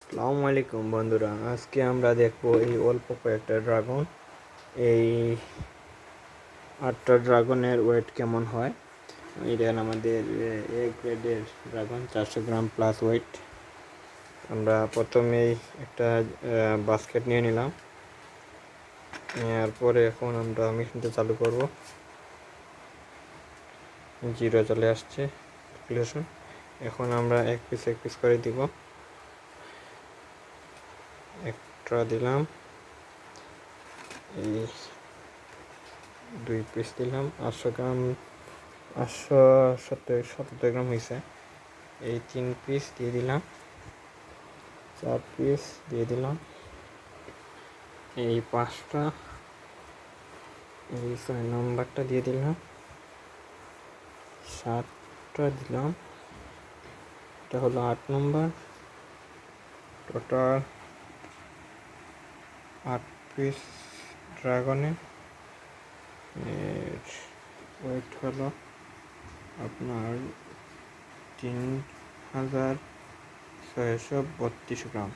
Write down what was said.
আসসালামু আলাইকুম বন্ধুরা, আজকে আমরা দেখব এই অল্প কয়েকটা ড্রাগন, এই 8টা ড্রাগনের ওয়েট কেমন হয়। এটা আমাদের এ গ্রেডের ড্রাগন, 400 গ্রাম প্লাস ওয়েট। আমরা প্রথমেই একটা বাস্কেট নিয়ে নিলাম, নেওয়ার পরে এখন আমরা মেশিনটা চালু করব। 0 চলে আসছে ক্যালকুলেশন। এখন আমরা এক পিস করে দিব। একটা দিলাম, এই 2 পিস দিলাম। 800 গ্রাম, 877 গ্রাম হয়েছে। এই 3 পিস দিয়ে দিলাম, 4 পিস দিয়ে দিলাম, এই 5টা, এই 6 নম্বরটা দিয়ে দিলাম, 7টা দিলাম, এটা হলো 8 নম্বর। টোটাল 8 পিস ড্রাগনের ওয়েট হলো আপনার 3632 গ্রাম।